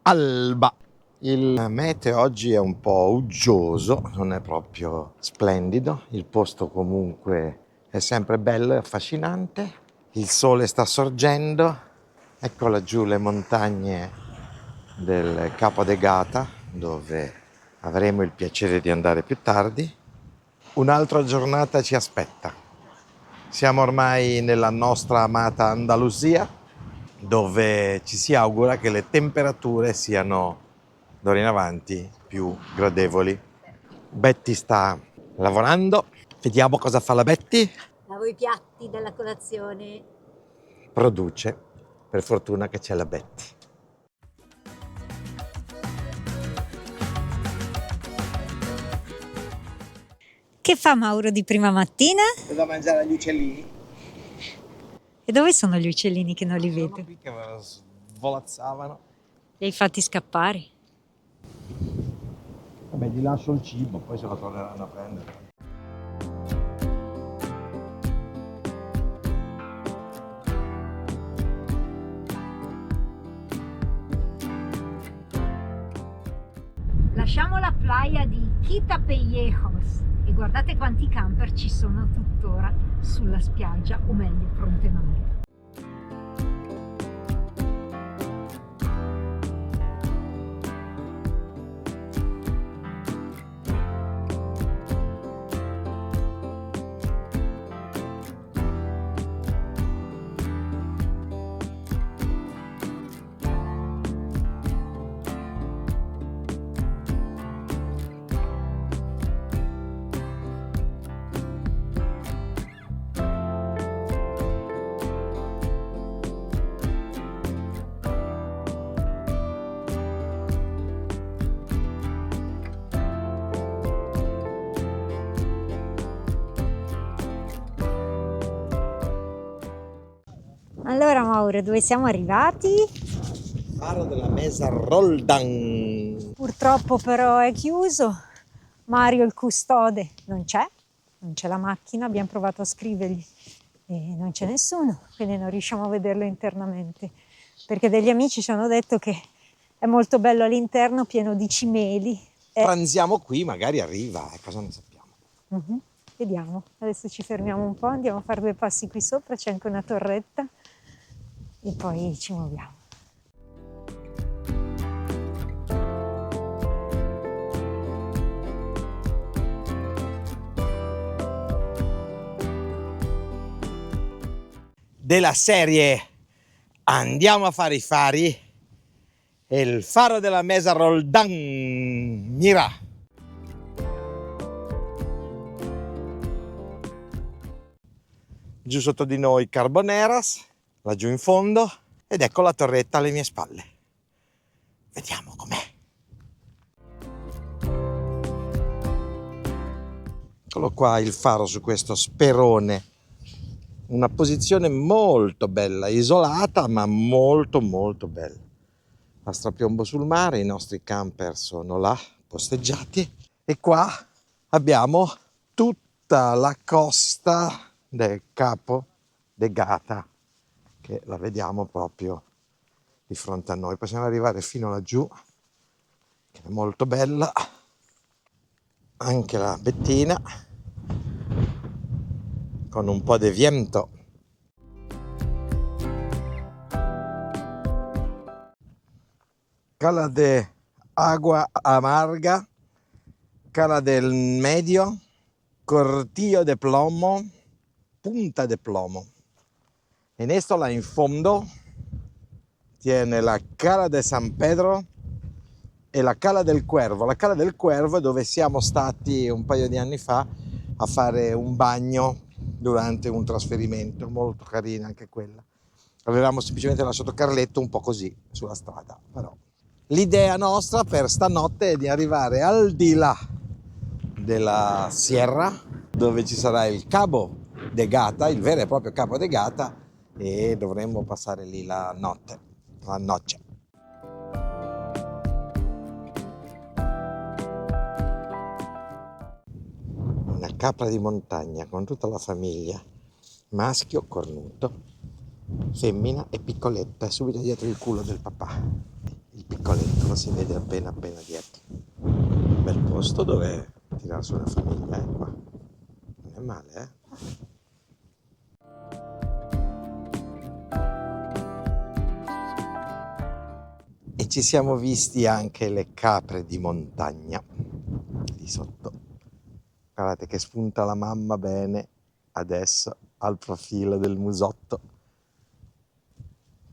alba. Il meteo oggi è un po' uggioso, non è proprio splendido. Il posto comunque è sempre bello e affascinante. Il sole sta sorgendo. Ecco laggiù le montagne del Capo de Gata, dove avremo il piacere di andare più tardi. Un'altra giornata ci aspetta. Siamo ormai nella nostra amata Andalusia, dove ci si augura che le temperature siano d'ora in avanti più gradevoli. Betty sta lavorando. Vediamo cosa fa la Betty. Lavo i piatti della colazione. Produce. Per fortuna che c'è la Betty. Che fa Mauro di prima mattina? Devo da mangiare agli uccellini. E dove sono gli uccellini che non li Sono vedo? qui che svolazzavano. Li hai fatti scappare? Vabbè, gli lascio il cibo, poi se lo torneranno a prendere. Lasciamo la playa di Quitapellejos e guardate quanti camper ci sono tuttora sulla spiaggia, o meglio, fronte mare. Allora Mauro, dove siamo arrivati? Faro della Mesa Roldan. Purtroppo però è chiuso. Mario il custode non c'è la macchina, abbiamo provato a scrivergli e non c'è nessuno, quindi non riusciamo a vederlo internamente, perché degli amici ci hanno detto che è molto bello all'interno, pieno di cimeli. Pranziamo qui, magari arriva, cosa ne sappiamo. Vediamo, adesso ci fermiamo un po', andiamo a fare 2 passi qui sopra, c'è anche una torretta e poi ci muoviamo. Della serie andiamo a fare i fari e il faro della Mesa Roldan Mira. Giù sotto di noi Carboneras, laggiù in fondo, ed ecco la torretta alle mie spalle. Vediamo com'è. Eccolo qua il faro su questo sperone. Una posizione molto bella, isolata ma molto molto bella. A strapiombo sul mare, i nostri camper sono là posteggiati e qua abbiamo tutta la costa del Capo de Gata, che la vediamo proprio di fronte a noi. Possiamo arrivare fino laggiù, che è molto bella, anche la Bettina, con un po' di viento. Cala de Agua Amarga, Cala del Medio, Cortillo de Plomo, Punta de Plomo. En esto là in fondo tiene la Cala de San Pedro e la Cala del Cuervo. La Cala del Cuervo è dove siamo stati un paio di anni fa a fare un bagno durante un trasferimento, molto carina anche quella. Avevamo semplicemente lasciato Carletto un po' così sulla strada, però. L'idea nostra per stanotte è di arrivare al di là della Sierra, dove ci sarà il Cabo de Gata, il vero e proprio Capo de Gata, e dovremmo passare lì la notte. Una capra di montagna con tutta la famiglia, maschio cornuto, femmina e piccoletta, subito dietro il culo del papà, il piccoletto. casa si vede appena dietro. Bel posto dove tirarsi una famiglia, qua. Non è male, E ci siamo visti anche le capre di montagna, di sotto. Guardate che spunta la mamma bene adesso al profilo del musotto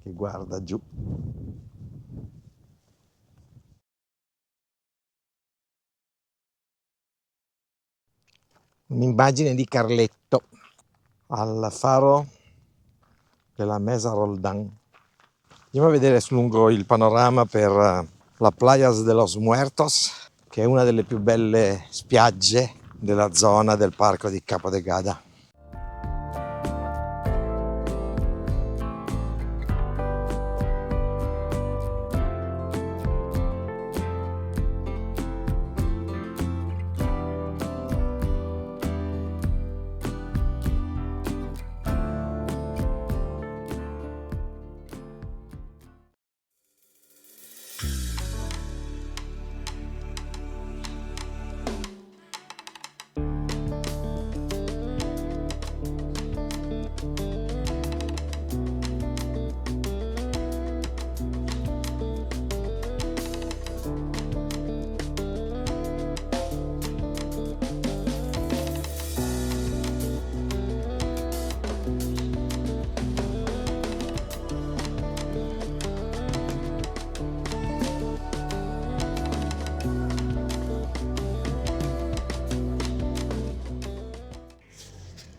che guarda giù. Un'immagine di Carletto al faro della Mesa Roldán. Andiamo a vedere lungo il panorama per la Playas de los Muertos, che è una delle più belle spiagge della zona del parco di Capo de Gata.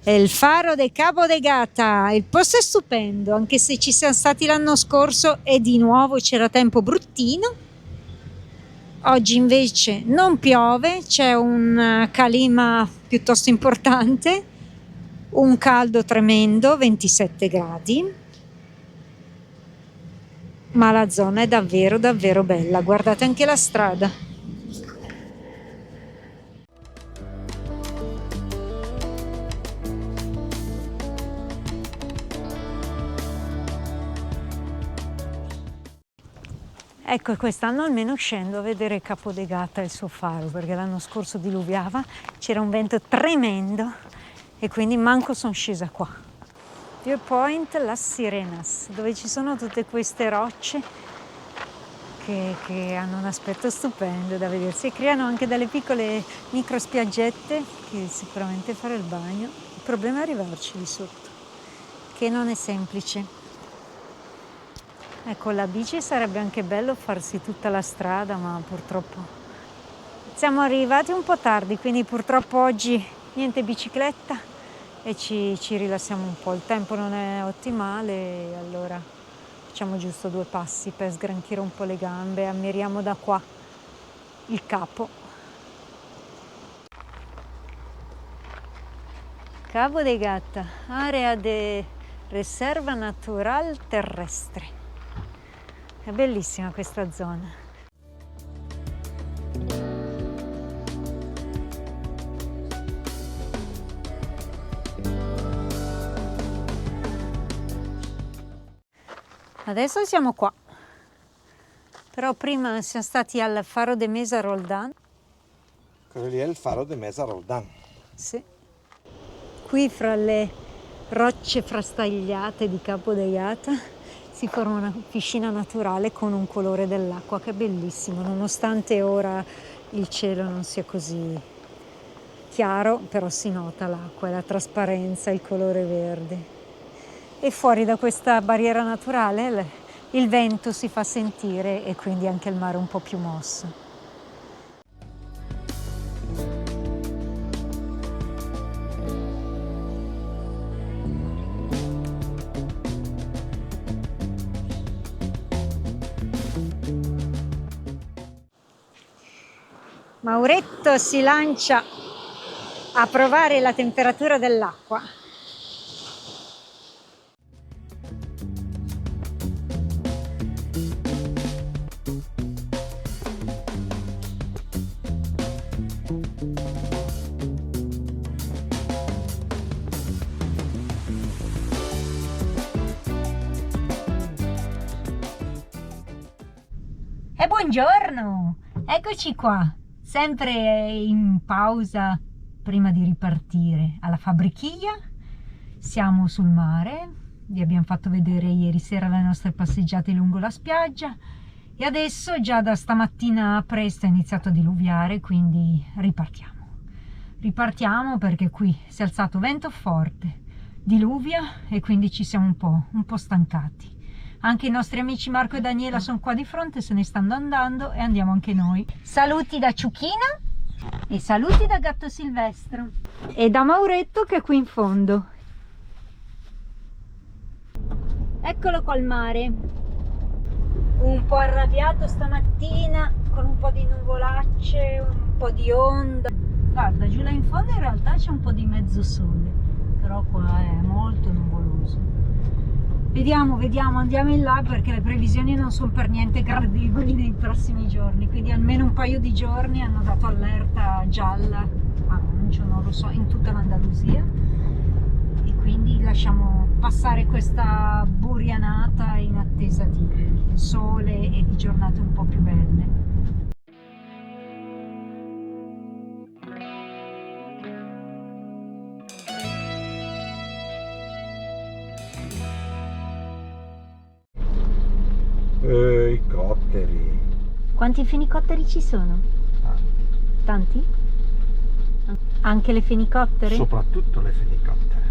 È il faro di Capo de Gata, il posto è stupendo, anche se ci siamo stati l'anno scorso e di nuovo c'era tempo bruttino. Oggi invece non piove, c'è un calima piuttosto importante, un caldo tremendo, 27 gradi, ma la zona è davvero davvero bella, guardate anche la strada. Ecco, quest'anno almeno scendo a vedere Capo de Gata e il suo faro, perché l'anno scorso diluviava, c'era un vento tremendo e quindi manco sono scesa qua. Viewpoint Las Sirenas, dove ci sono tutte queste rocce che hanno un aspetto stupendo da vedersi e creano anche delle piccole micro spiaggette che sicuramente fare il bagno. Il problema è arrivarci di sotto, che non è semplice. Ecco, la bici sarebbe anche bello farsi tutta la strada, ma purtroppo siamo arrivati un po' tardi, quindi purtroppo oggi niente bicicletta e ci rilassiamo un po'. Il tempo non è ottimale e allora facciamo giusto 2 passi per sgranchire un po' le gambe, ammiriamo da qua il capo. Cabo de Gata, area di riserva natural terrestre. È bellissima questa zona. Adesso siamo qua, però prima siamo stati al faro de Mesa Roldán. Quello lì è il faro di Mesa Roldán. Sì. Qui fra le rocce frastagliate di Capo de Gata si forma una piscina naturale con un colore dell'acqua che è bellissimo, nonostante ora il cielo non sia così chiaro, però si nota l'acqua, la trasparenza, il colore verde. E fuori da questa barriera naturale il vento si fa sentire e quindi anche il mare un po' più mosso. Mauretto si lancia a provare la temperatura dell'acqua. E buongiorno, eccoci qua, sempre in pausa prima di ripartire alla fabbrichia. Siamo sul mare, vi abbiamo fatto vedere ieri sera le nostre passeggiate lungo la spiaggia e adesso già da stamattina presto è iniziato a diluviare, quindi ripartiamo. Ripartiamo perché qui si è alzato vento forte, diluvia e quindi ci siamo un po' stancati. Anche i nostri amici Marco e Daniela sono qua di fronte, se ne stanno andando e andiamo anche noi. Saluti da Ciuchina e saluti da Gatto Silvestro e da Mauretto che è qui in fondo. Eccolo qua il mare, un po' arrabbiato stamattina con un po' di nuvolacce, un po' di onda. Guarda, giù là in fondo in realtà c'è un po' di mezzo sole, però qua è molto nuvoloso. Vediamo, andiamo in là perché le previsioni non sono per niente gradevoli nei prossimi giorni, quindi almeno un paio di giorni hanno dato allerta gialla, arancio, non lo so, in tutta l'Andalusia, e quindi lasciamo passare questa burianata in attesa di sole e di giornate un po' più belle. I cotteri. Quanti fenicotteri ci sono? Tanti? Anche le fenicottere? Soprattutto le fenicottere.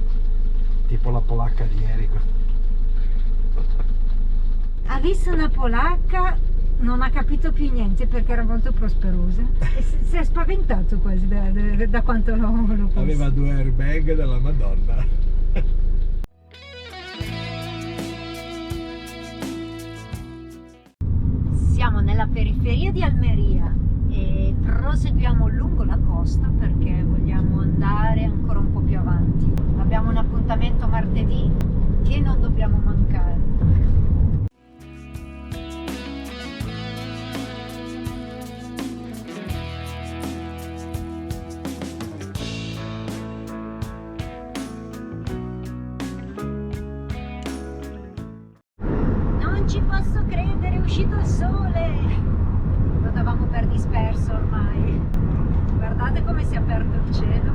Tipo la polacca di ieri. Ha visto una polacca, non ha capito più niente perché era molto prosperosa e si è spaventato quasi da quanto l'ho visto. Aveva 2 airbag della Madonna. Siamo nella periferia di Almeria e proseguiamo lungo la costa perché vogliamo andare ancora un po' più avanti. Abbiamo un appuntamento martedì che non dobbiamo mancare. Non ci posso credere, è uscito il sole! Lo davamo per disperso ormai. Guardate come si è aperto il cielo.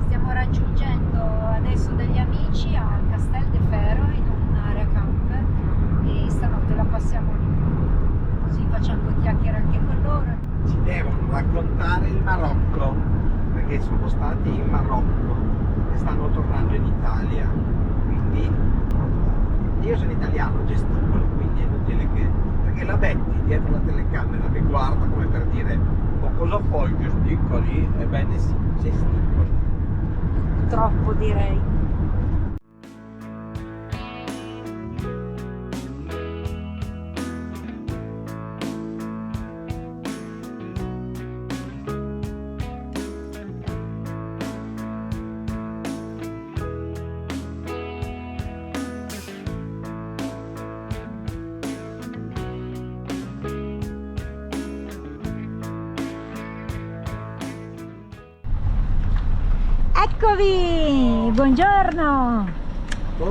Stiamo raggiungendo adesso degli amici a Casteldefero in un'area camper e stanotte la passiamo lì. Così facciamo due chiacchiere anche con loro. Ci devono raccontare il Marocco, perché sono stati in Marocco e stanno tornando in Italia. Quindi io sono italiano, gesticolo, quindi è inutile che... perché la Betty dietro la telecamera mi guarda come per dire: ma cosa fai, gesticoli? Ebbene sì, gesticolo. Troppo direi. Eccovi! Buongiorno!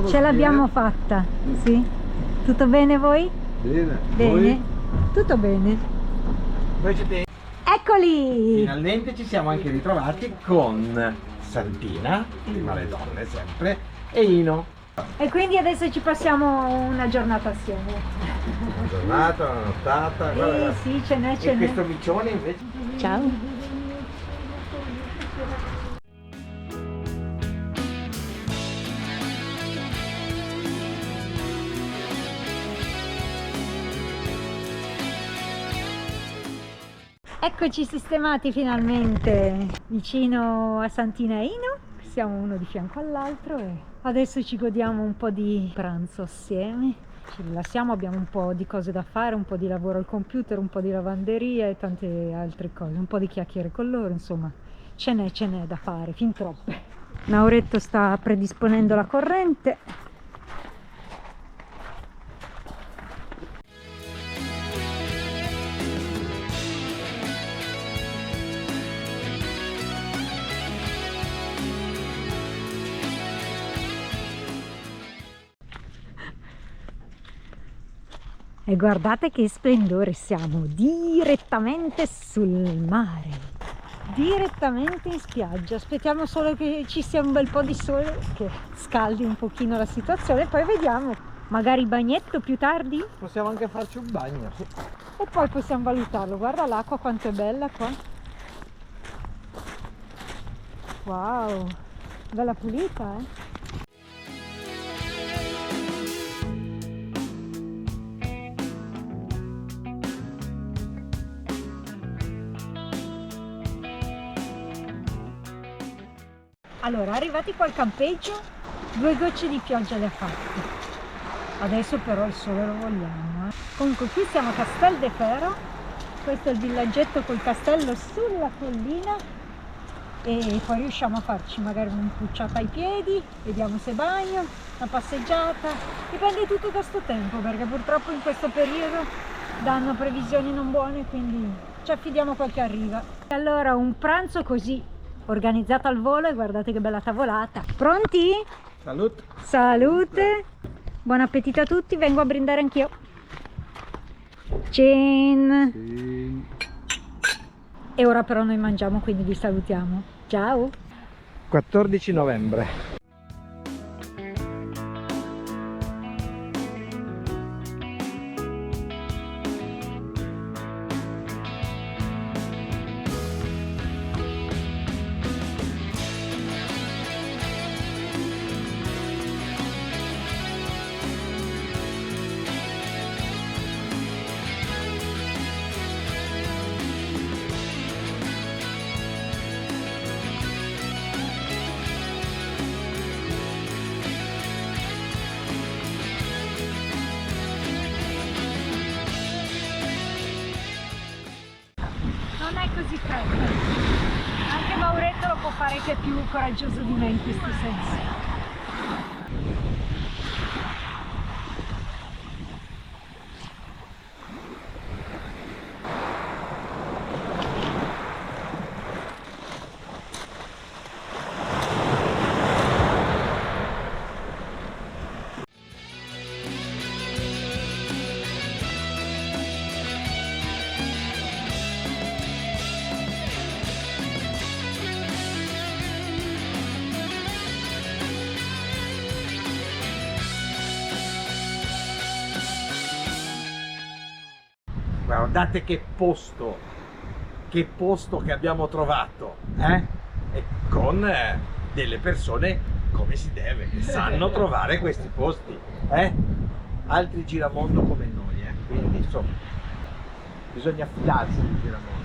Ce l'abbiamo fatta, sì? Tutto bene voi? Bene. Bene? Tutto bene. Voi siete... Eccoli! Finalmente ci siamo anche ritrovati con Santina, prima le donne sempre, e Ino. E quindi adesso ci passiamo una giornata assieme. Una giornata, una nottata. Guarda, Sì, ce n'è, e questo micione invece... Ciao! Eccoci sistemati finalmente vicino a Santina e Ino, siamo uno di fianco all'altro e adesso ci godiamo un po' di pranzo assieme, ci rilassiamo, abbiamo un po' di cose da fare, un po' di lavoro al computer, un po' di lavanderia e tante altre cose, un po' di chiacchiere con loro, insomma ce n'è da fare, fin troppe. Mauretto sta predisponendo la corrente. E guardate che splendore, siamo direttamente sul mare, direttamente in spiaggia. Aspettiamo solo che ci sia un bel po' di sole che scaldi un pochino la situazione, poi vediamo, magari bagnetto più tardi Possiamo anche farci un bagno. e poi possiamo valutarlo. Guarda l'acqua quanto è bella qua, wow, bella pulita, eh. Allora, arrivati qua al campeggio, 2 gocce di pioggia le ha fatte. Adesso però il sole lo vogliamo. Comunque qui siamo a Casteldefero, questo è il villaggetto col castello sulla collina e poi riusciamo a farci magari un'impulciata ai piedi, vediamo se bagno, una passeggiata, dipende tutto da sto tempo perché purtroppo in questo periodo danno previsioni non buone, quindi ci affidiamo a quel che arriva. Allora un pranzo così organizzato al volo e guardate che bella tavolata. Pronti? Salute. Salute, buon appetito a tutti, vengo a brindare anch'io. Cin. E ora però noi mangiamo, quindi vi salutiamo. Ciao. 14 novembre. Non è così freddo, anche Mauretto lo può fare che è più coraggioso di me in questo senso. Guardate che posto che abbiamo trovato, e con delle persone come si deve, che sanno trovare questi posti, altri giramondo come noi, quindi insomma bisogna fidarsi di giramondo.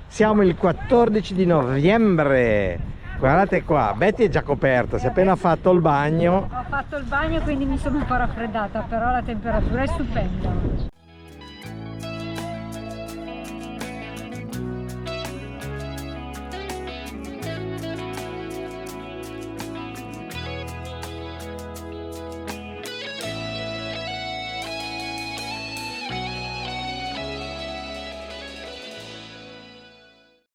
Siamo il 14 di novembre, guardate qua, Betty è già coperta, si è appena fatto il bagno. Ho fatto il bagno quindi mi sono un po' raffreddata, però la temperatura è stupenda.